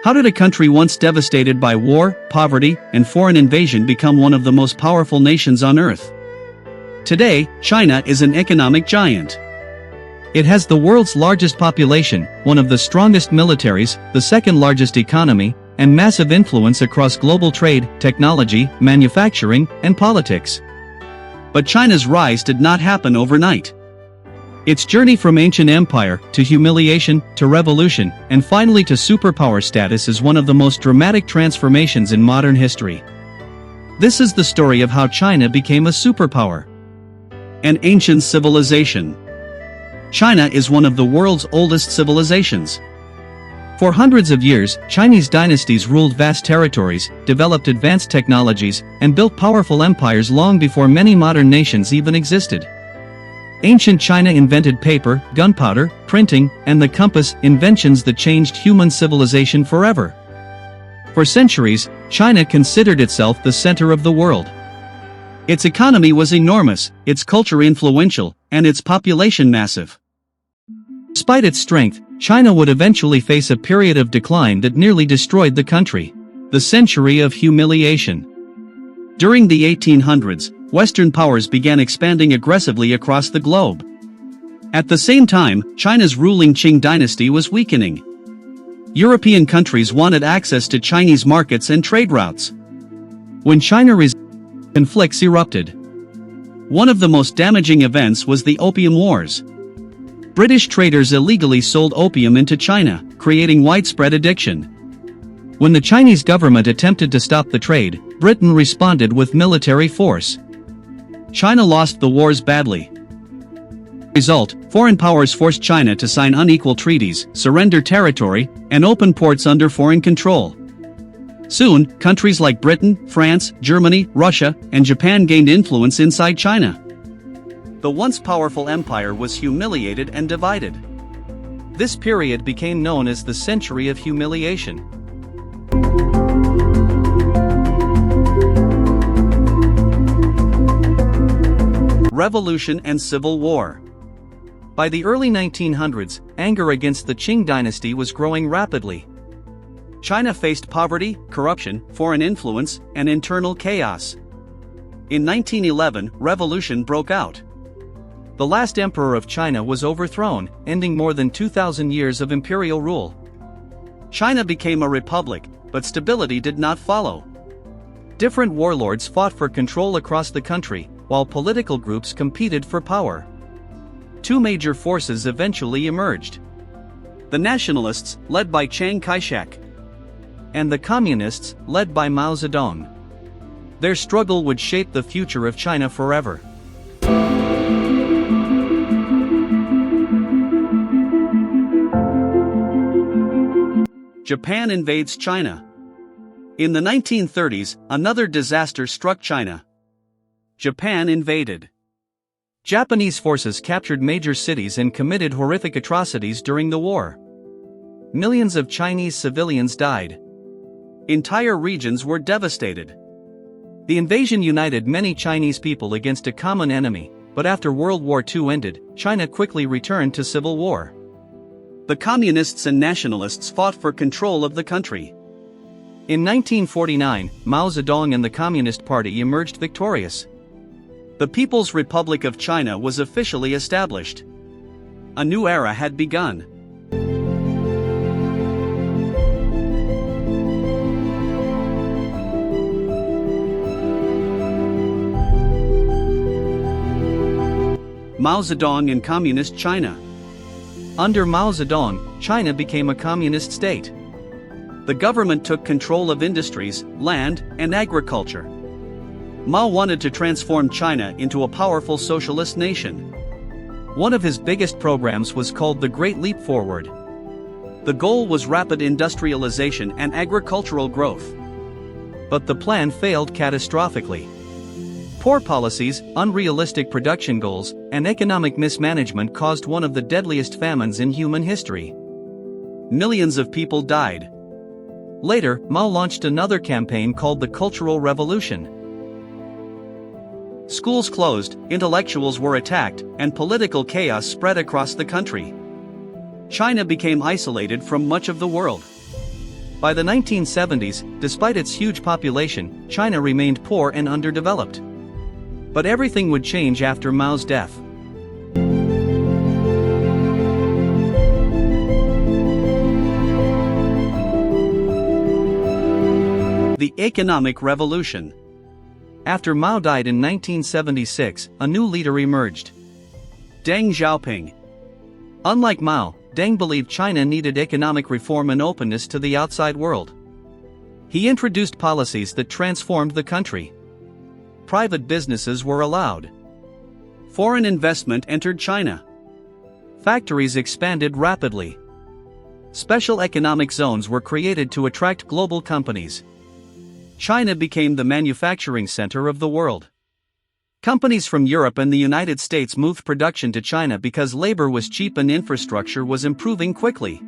How did a country once devastated by war, poverty, and foreign invasion become one of the most powerful nations on Earth? Today, China is an economic giant. It has the world's largest population, one of the strongest militaries, the second largest economy, and massive influence across global trade, technology, manufacturing, and politics. But China's rise did not happen overnight. Its journey from ancient empire, to humiliation, to revolution, and finally to superpower status is one of the most dramatic transformations in modern history. This is the story of how China became a superpower. An ancient civilization. China is one of the world's oldest civilizations. For hundreds of years, Chinese dynasties ruled vast territories, developed advanced technologies, and built powerful empires long before many modern nations even existed. Ancient China invented paper, gunpowder, printing, and the compass, inventions that changed human civilization forever. For centuries, China considered itself the center of the world. Its economy was enormous, its culture influential, and its population massive. Despite its strength, China would eventually face a period of decline that nearly destroyed the country. The Century of Humiliation. During the 1800s, Western powers began expanding aggressively across the globe. At the same time, China's ruling Qing dynasty was weakening. European countries wanted access to Chinese markets and trade routes. When China resisted, conflicts erupted. One of the most damaging events was the Opium Wars. British traders illegally sold opium into China, creating widespread addiction. When the Chinese government attempted to stop the trade, Britain responded with military force. China lost the wars badly. As a result, foreign powers forced China to sign unequal treaties, surrender territory, and open ports under foreign control. Soon, countries like Britain, France, Germany, Russia, and Japan gained influence inside China. The once powerful empire was humiliated and divided. This period became known as the Century of Humiliation. Revolution and Civil War. By the early 1900s, anger against the Qing dynasty was growing rapidly. China faced poverty, corruption, foreign influence, and internal chaos. In 1911, revolution broke out. The last emperor of China was overthrown, ending more than 2,000 years of imperial rule. China became a republic, but stability did not follow. Different warlords fought for control across the country, while political groups competed for power. Two major forces eventually emerged. The nationalists, led by Chiang Kai-shek, and the communists, led by Mao Zedong. Their struggle would shape the future of China forever. Japan invades China. In the 1930s, another disaster struck China. Japan invaded. Japanese forces captured major cities and committed horrific atrocities during the war. Millions of Chinese civilians died. Entire regions were devastated. The invasion united many Chinese people against a common enemy, but after World War II ended, China quickly returned to civil war. The communists and nationalists fought for control of the country. In 1949, Mao Zedong and the Communist Party emerged victorious. The People's Republic of China was officially established. A new era had begun. Mao Zedong and Communist China. Under Mao Zedong, China became a communist state. The government took control of industries, land, and agriculture. Mao wanted to transform China into a powerful socialist nation. One of his biggest programs was called the Great Leap Forward. The goal was rapid industrialization and agricultural growth. But the plan failed catastrophically. Poor policies, unrealistic production goals, and economic mismanagement caused one of the deadliest famines in human history. Millions of people died. Later, Mao launched another campaign called the Cultural Revolution. Schools closed, intellectuals were attacked, and political chaos spread across the country. China became isolated from much of the world. By the 1970s, despite its huge population, China remained poor and underdeveloped. But everything would change after Mao's death. The Economic Revolution. After Mao died in 1976, a new leader emerged. Deng Xiaoping. Unlike Mao, Deng believed China needed economic reform and openness to the outside world. He introduced policies that transformed the country. Private businesses were allowed. Foreign investment entered China. Factories expanded rapidly. Special economic zones were created to attract global companies. China became the manufacturing center of the world. Companies from Europe and the United States moved production to China because labor was cheap and infrastructure was improving quickly.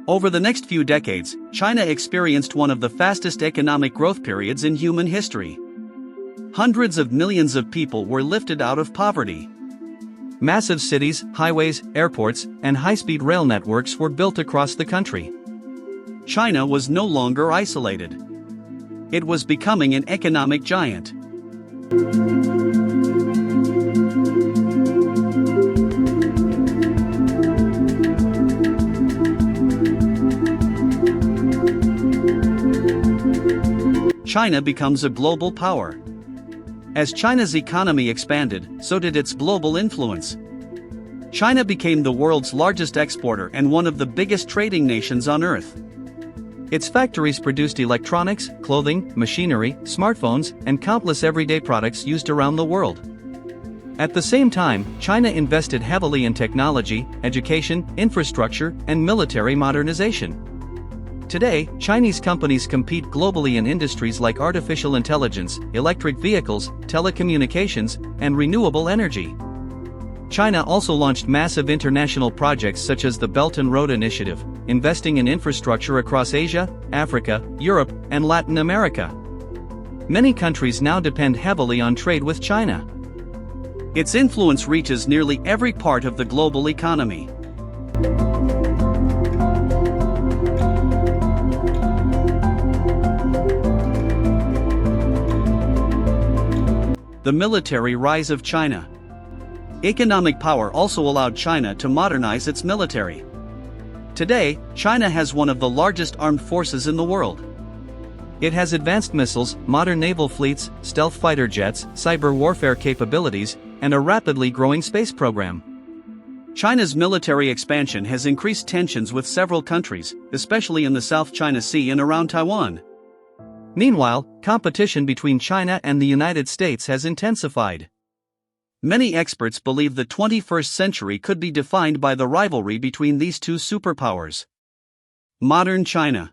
Over the next few decades, China experienced one of the fastest economic growth periods in human history. Hundreds of millions of people were lifted out of poverty. Massive cities, highways, airports, and high-speed rail networks were built across the country. China was no longer isolated. It was becoming an economic giant. China becomes a global power. As China's economy expanded, so did its global influence. China became the world's largest exporter and one of the biggest trading nations on Earth. Its factories produced electronics, clothing, machinery, smartphones, and countless everyday products used around the world. At the same time, China invested heavily in technology, education, infrastructure, and military modernization. Today, Chinese companies compete globally in industries like artificial intelligence, electric vehicles, telecommunications, and renewable energy. China also launched massive international projects such as the Belt and Road Initiative, investing in infrastructure across Asia, Africa, Europe, and Latin America. Many countries now depend heavily on trade with China. Its influence reaches nearly every part of the global economy. The military rise of China. Economic power also allowed China to modernize its military. Today, China has one of the largest armed forces in the world. It has advanced missiles, modern naval fleets, stealth fighter jets, cyber warfare capabilities, and a rapidly growing space program. China's military expansion has increased tensions with several countries, especially in the South China Sea and around Taiwan. Meanwhile, competition between China and the United States has intensified. Many experts believe the 21st century could be defined by the rivalry between these two superpowers. Modern China.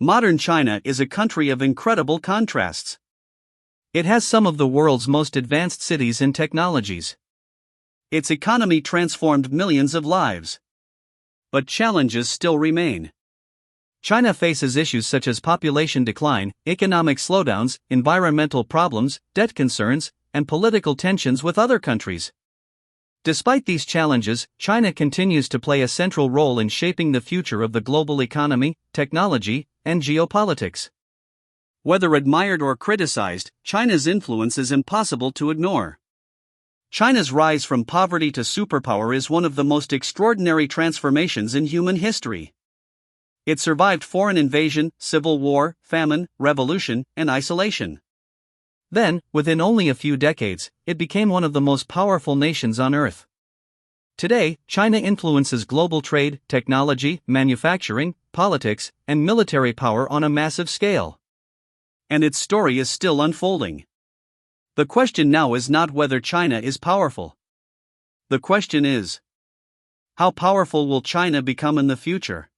Modern China is a country of incredible contrasts. It has some of the world's most advanced cities and technologies. Its economy transformed millions of lives. But challenges still remain. China faces issues such as population decline, economic slowdowns, environmental problems, debt concerns, and political tensions with other countries. Despite these challenges, China continues to play a central role in shaping the future of the global economy, technology, and geopolitics. Whether admired or criticized, China's influence is impossible to ignore. China's rise from poverty to superpower is one of the most extraordinary transformations in human history. It survived foreign invasion, civil war, famine, revolution, and isolation. Then, within only a few decades, it became one of the most powerful nations on Earth. Today, China influences global trade, technology, manufacturing, politics, and military power on a massive scale. And its story is still unfolding. The question now is not whether China is powerful. The question is, how powerful will China become in the future?